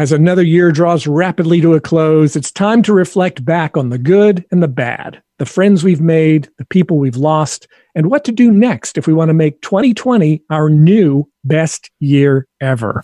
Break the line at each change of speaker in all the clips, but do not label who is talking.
As another year draws rapidly to a close, it's time to reflect back on the good and the bad, the friends we've made, the people we've lost, and what to do next if we want to make 2020 our new best year ever.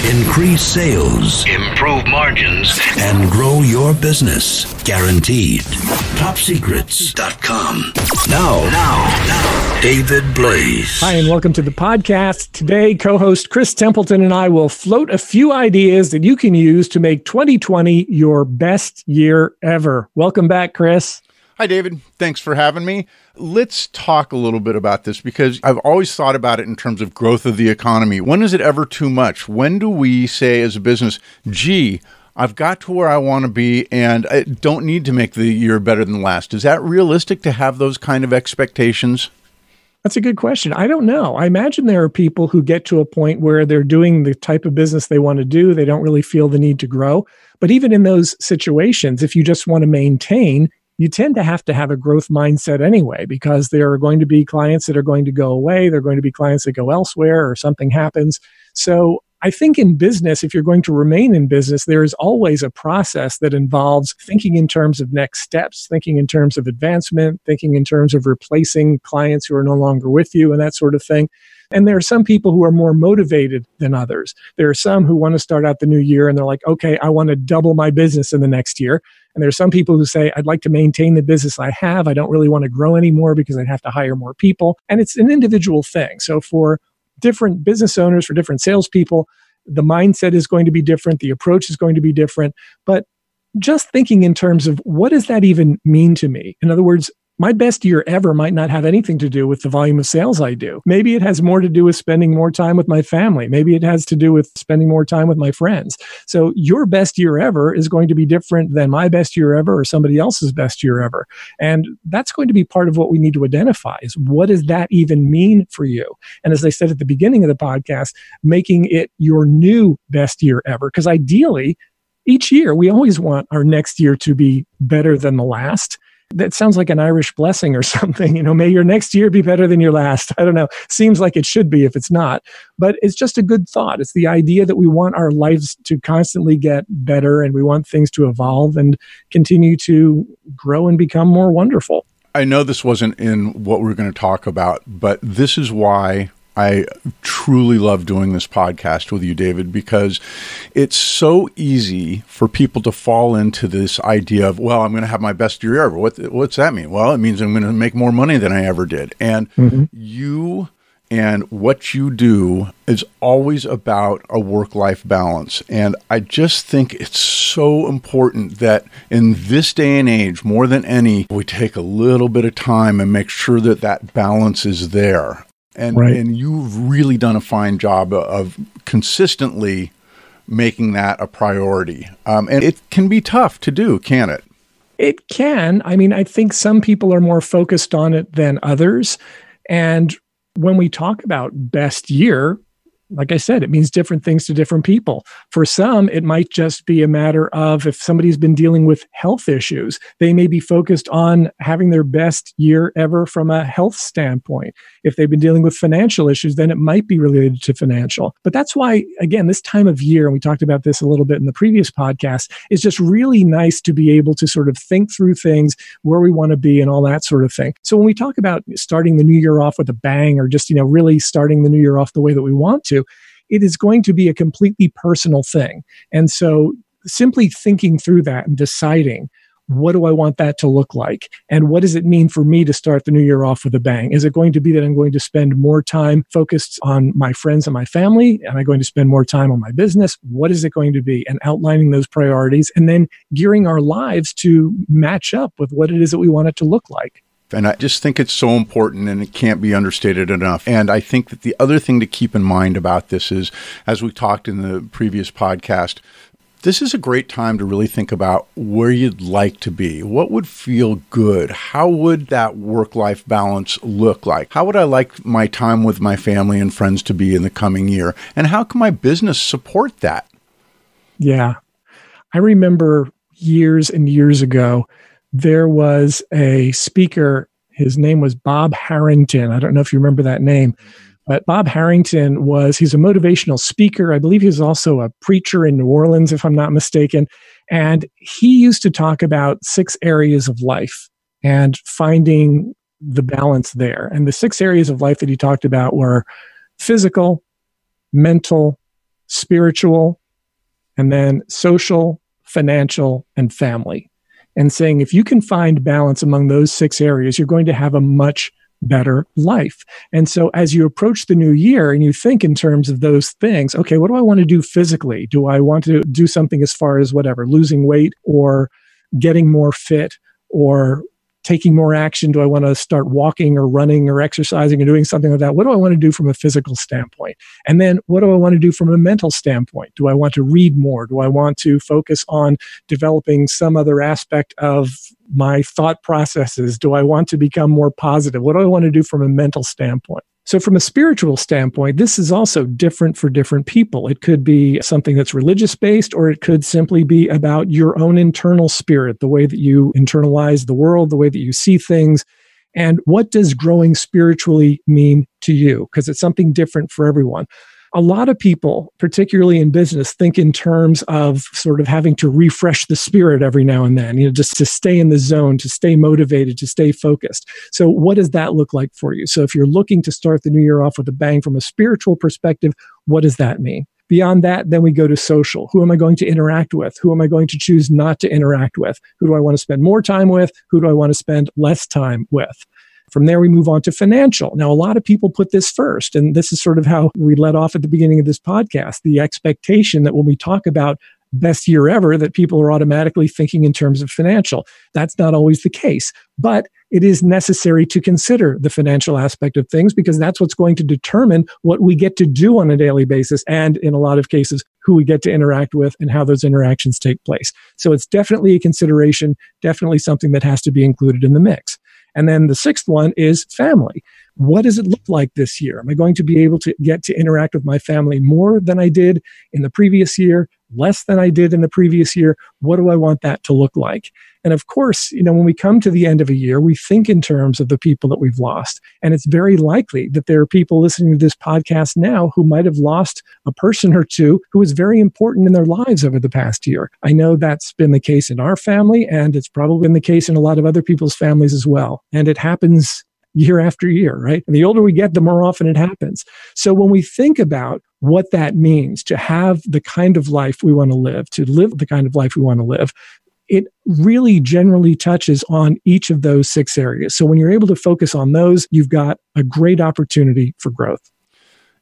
Increase sales, improve margins, and grow your business. Guaranteed. TopSecrets.com. Now, David Blaise.
Hi, and welcome to the podcast. Today, co-host Chris Templeton and I will float a few ideas that you can use to make 2020 your best year ever. Welcome back, Chris.
Hi, David. Thanks for having me. Let's talk a little bit about this because I've always thought about it in terms of growth of the economy. When is it ever too much? When do we say as a business, gee, I've got to where I want to be and I don't need to make the year better than last? Is that realistic to have those kind of expectations?
That's a good question. I don't know. I imagine there are people who get to a point where they're doing the type of business they want to do. They don't really feel the need to grow. But even in those situations, if you just want to maintain, you tend to have a growth mindset anyway, because there are going to be clients that are going to go away. There are going to be clients that go elsewhere or something happens. So I think in business, if you're going to remain in business, there is always a process that involves thinking in terms of next steps, thinking in terms of advancement, thinking in terms of replacing clients who are no longer with you and that sort of thing. And there are some people who are more motivated than others. There are some who want to start out the new year and they're like, okay, I want to double my business in the next year. And there's some people who say, I'd like to maintain the business I have. I don't really want to grow anymore because I'd have to hire more people. And it's an individual thing. So for different business owners, for different salespeople, the mindset is going to be different. The approach is going to be different. But just thinking in terms of what does that even mean to me? In other words, my best year ever might not have anything to do with the volume of sales I do. Maybe it has more to do with spending more time with my family. Maybe it has to do with spending more time with my friends. So your best year ever is going to be different than my best year ever or somebody else's best year ever. And that's going to be part of what we need to identify is what does that even mean for you? And as I said at the beginning of the podcast, making it your new best year ever. Because ideally, each year, we always want our next year to be better than the last. That sounds like an Irish blessing or something. You know, may your next year be better than your last. I don't know. Seems like it should be if it's not. But it's just a good thought. It's the idea that we want our lives to constantly get better and we want things to evolve and continue to grow and become more wonderful.
I know this wasn't in what we're going to talk about, but this is why I truly love doing this podcast with you, David, because it's so easy for people to fall into this idea of, well, I'm going to have my best year ever. What's that mean? Well, it means I'm going to make more money than I ever did. And you and what you do is always about a work-life balance. And I just think it's so important that in this day and age, more than any, we take a little bit of time and make sure that that balance is there. And
right.
And you've really done a fine job of consistently making that a priority. And it can be tough to do, can't it?
It can. I mean, I think some people are more focused on it than others. And when we talk about best year, like I said, it means different things to different people. For some, it might just be a matter of if somebody's been dealing with health issues, they may be focused on having their best year ever from a health standpoint. If they've been dealing with financial issues, then it might be related to financial. But that's why, again, this time of year, and we talked about this a little bit in the previous podcast, is just really nice to be able to sort of think through things, where we want to be and all that sort of thing. So when we talk about starting the new year off with a bang or just, really starting the new year off the way that we want to, it is going to be a completely personal thing. And so simply thinking through that and deciding, what do I want that to look like? And what does it mean for me to start the new year off with a bang? Is it going to be that I'm going to spend more time focused on my friends and my family? Am I going to spend more time on my business? What is it going to be? And outlining those priorities and then gearing our lives to match up with what it is that we want it to look like.
And I just think it's so important and it can't be understated enough. And I think that the other thing to keep in mind about this is, as we talked in the previous podcast, this is a great time to really think about where you'd like to be. What would feel good? How would that work-life balance look like? How would I like my time with my family and friends to be in the coming year? And how can my business support that?
Yeah. I remember years and years ago, there was a speaker. His name was Bob Harrington. I don't know if you remember that name, But Bob Harrington he's a motivational speaker. I believe he's also a preacher in New Orleans, if I'm not mistaken. And he used to talk about 6 areas of life and finding the balance there. And the 6 areas of life that he talked about were physical, mental, spiritual, and then social, financial, and family. And saying if you can find balance among those 6 areas, you're going to have a much better life. And so as you approach the new year and you think in terms of those things, okay, what do I want to do physically? Do I want to do something as far as whatever, losing weight or getting more fit or taking more action? Do I want to start walking or running or exercising or doing something like that? What do I want to do from a physical standpoint? And then what do I want to do from a mental standpoint? Do I want to read more? Do I want to focus on developing some other aspect of my thought processes? Do I want to become more positive? What do I want to do from a mental standpoint? So from a spiritual standpoint, this is also different for different people. It could be something that's religious based, or it could simply be about your own internal spirit, the way that you internalize the world, the way that you see things. And what does growing spiritually mean to you? Because it's something different for everyone. A lot of people, particularly in business, think in terms of sort of having to refresh the spirit every now and then, just to stay in the zone, to stay motivated, to stay focused. So what does that look like for you? So if you're looking to start the new year off with a bang from a spiritual perspective, what does that mean? Beyond that, then we go to social. Who am I going to interact with? Who am I going to choose not to interact with? Who do I want to spend more time with? Who do I want to spend less time with? From there, we move on to financial. Now, a lot of people put this first, and this is sort of how we led off at the beginning of this podcast, the expectation that when we talk about best year ever, that people are automatically thinking in terms of financial. That's not always the case, but it is necessary to consider the financial aspect of things because that's what's going to determine what we get to do on a daily basis, and in a lot of cases, who we get to interact with and how those interactions take place. So it's definitely a consideration, definitely something that has to be included in the mix. And then the 6th one is family. What does it look like this year? Am I going to be able to get to interact with my family more than I did in the previous year, less than I did in the previous year? What do I want that to look like? And of course, when we come to the end of a year, we think in terms of the people that we've lost. And it's very likely that there are people listening to this podcast now who might have lost a person or two who was very important in their lives over the past year. I know that's been the case in our family, and it's probably been the case in a lot of other people's families as well. And it happens year after year, right? And the older we get, the more often it happens. So when we think about what that means to have the kind of life we want to live the kind of life we want to live, it really generally touches on each of those 6 areas. So when you're able to focus on those, you've got a great opportunity for growth.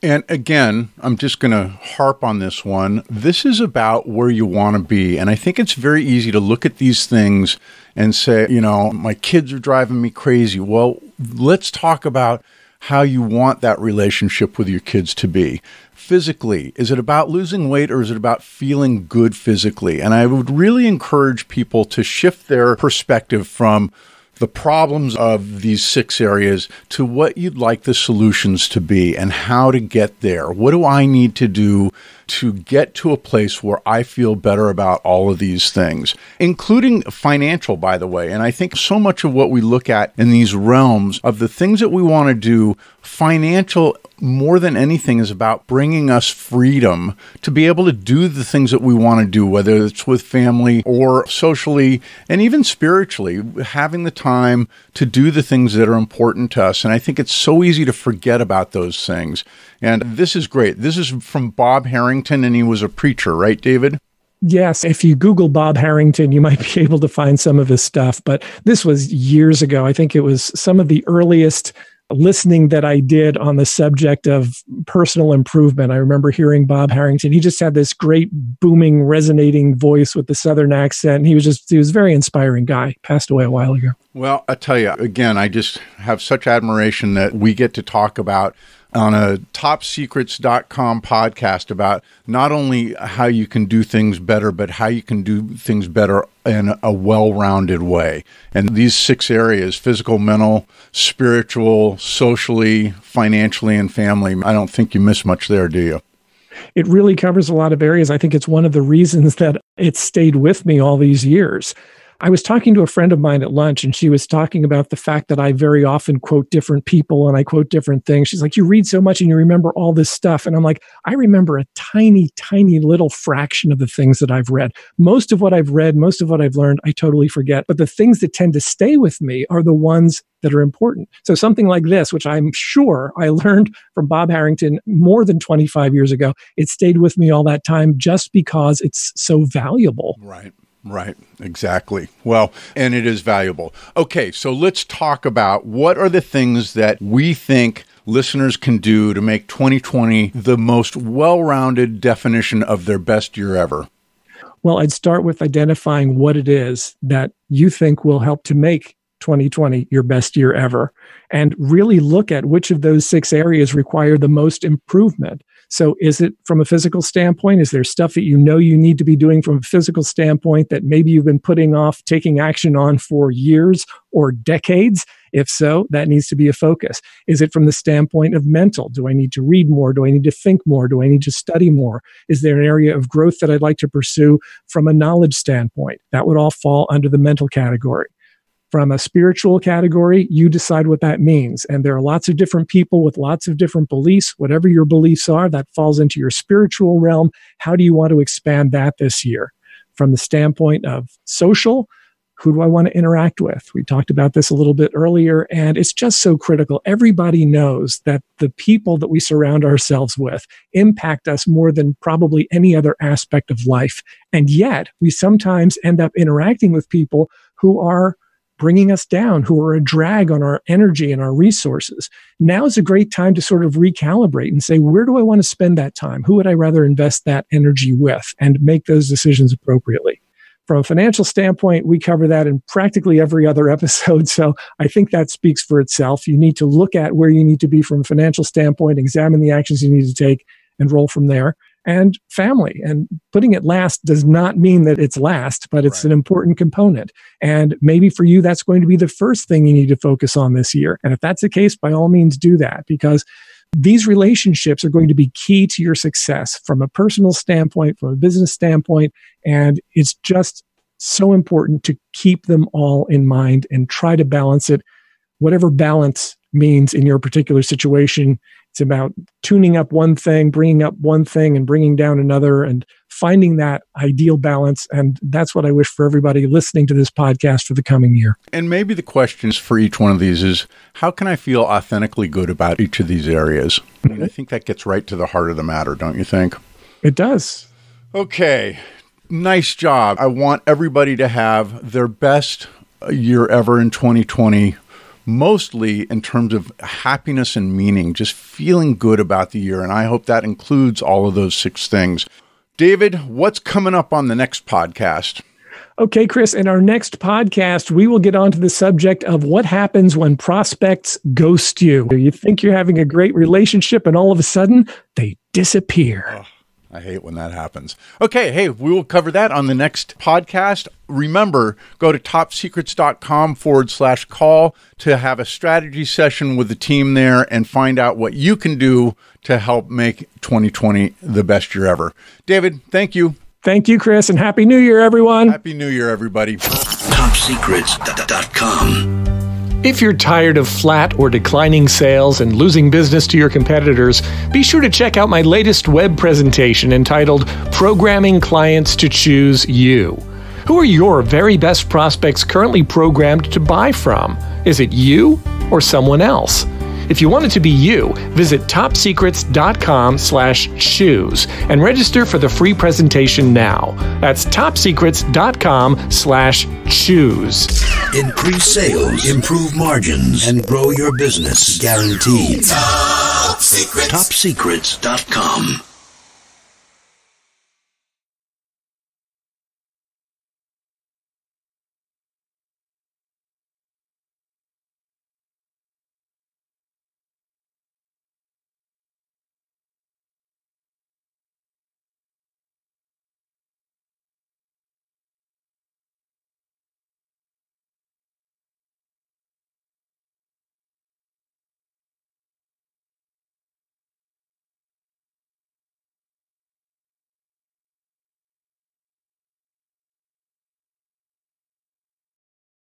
And again, I'm just going to harp on this one. This is about where you want to be. And I think it's very easy to look at these things and say, my kids are driving me crazy. Well, let's talk about how you want that relationship with your kids to be. Physically, is it about losing weight or is it about feeling good physically? And I would really encourage people to shift their perspective from the problems of these 6 areas to what you'd like the solutions to be and how to get there. What do I need to do to get to a place where I feel better about all of these things, including financial, by the way. And I think so much of what we look at in these realms of the things that we want to do, financial more than anything is about bringing us freedom to be able to do the things that we want to do, whether it's with family or socially and even spiritually, having the time to do the things that are important to us. And I think it's so easy to forget about those things. And this is great. This is from Bob Harrington, and he was a preacher, right, David?
Yes. If you Google Bob Harrington, you might be able to find some of his stuff. But this was years ago. I think it was some of the earliest listening that I did on the subject of personal improvement. I remember hearing Bob Harrington. He just had this great booming, resonating voice with the Southern accent. He was a very inspiring guy. Passed away a while ago.
Well, I tell you, again, I just have such admiration that we get to talk about on a topsecrets.com podcast about not only how you can do things better, but how you can do things better in a well-rounded way. And these 6 areas, physical, mental, spiritual, socially, financially, and family, I don't think you miss much there, do you?
It really covers a lot of areas. I think it's one of the reasons that it stayed with me all these years. I was talking to a friend of mine at lunch, and she was talking about the fact that I very often quote different people and I quote different things. She's like, you read so much and you remember all this stuff. And I'm like, I remember a tiny, tiny little fraction of the things that I've read. Most of what I've read, most of what I've learned, I totally forget. But the things that tend to stay with me are the ones that are important. So something like this, which I'm sure I learned from Bob Harrington more than 25 years ago, it stayed with me all that time just because it's so valuable.
Right, exactly. Well, and it is valuable. Okay, so let's talk about what are the things that we think listeners can do to make 2020 the most well-rounded definition of their best year ever.
Well, I'd start with identifying what it is that you think will help to make 2020 your best year ever, and really look at which of those 6 areas require the most improvement. So is it from a physical standpoint? Is there stuff that you know you need to be doing from a physical standpoint that maybe you've been putting off taking action on for years or decades? If so, that needs to be a focus. Is it from the standpoint of mental? Do I need to read more? Do I need to think more? Do I need to study more? Is there an area of growth that I'd like to pursue from a knowledge standpoint? That would all fall under the mental category. From a spiritual category, you decide what that means. And there are lots of different people with lots of different beliefs. Whatever your beliefs are, that falls into your spiritual realm. How do you want to expand that this year? From the standpoint of social, who do I want to interact with? We talked about this a little bit earlier, and it's just so critical. Everybody knows that the people that we surround ourselves with impact us more than probably any other aspect of life. And yet, we sometimes end up interacting with people who are bringing us down, who are a drag on our energy and our resources. Now is a great time to sort of recalibrate and say, where do I want to spend that time? Who would I rather invest that energy with? And make those decisions appropriately. From a financial standpoint, we cover that in practically every other episode. So I think that speaks for itself. You need to look at where you need to be from a financial standpoint, examine the actions you need to take, and roll from there. And family. And putting it last does not mean that it's last, but it's an important component. And maybe for you, that's going to be the first thing you need to focus on this year. And if that's the case, by all means, do that, because these relationships are going to be key to your success from a personal standpoint, from a business standpoint. And it's just so important to keep them all in mind and try to balance it, whatever balance means in your particular situation. It's about tuning up one thing, bringing up one thing, and bringing down another, and finding that ideal balance. And that's what I wish for everybody listening to this podcast for the coming year.
And maybe the questions for each one of these is, how can I feel authentically good about each of these areas? I think that gets right to the heart of the matter, don't you think?
It does.
Okay. Nice job. I want everybody to have their best year ever in 2020. Mostly in terms of happiness and meaning, just feeling good about the year. And I hope that includes all of those 6 things. David, what's coming up on the next podcast?
Okay, Chris, in our next podcast, we will get onto the subject of what happens when prospects ghost you. You think you're having a great relationship and all of a sudden they disappear.
Oh, I hate when that happens. Okay, hey, we will cover that on the next podcast. Remember, go to topsecrets.com/call to have a strategy session with the team there and find out what you can do to help make 2020 the best year ever. David, thank you.
Thank you, Chris, and Happy New Year, everyone.
Happy New Year, everybody.
Topsecrets.com.
If you're tired of flat or declining sales and losing business to your competitors, be sure to check out my latest web presentation entitled Programming Clients to Choose You. Who are your very best prospects currently programmed to buy from? Is it you or someone else? If you want it to be you, visit topsecrets.com/choose and register for the free presentation now. That's topsecrets.com/choose.
Increase sales, improve margins, and grow your business. Guaranteed. Top Secrets. Topsecrets.com.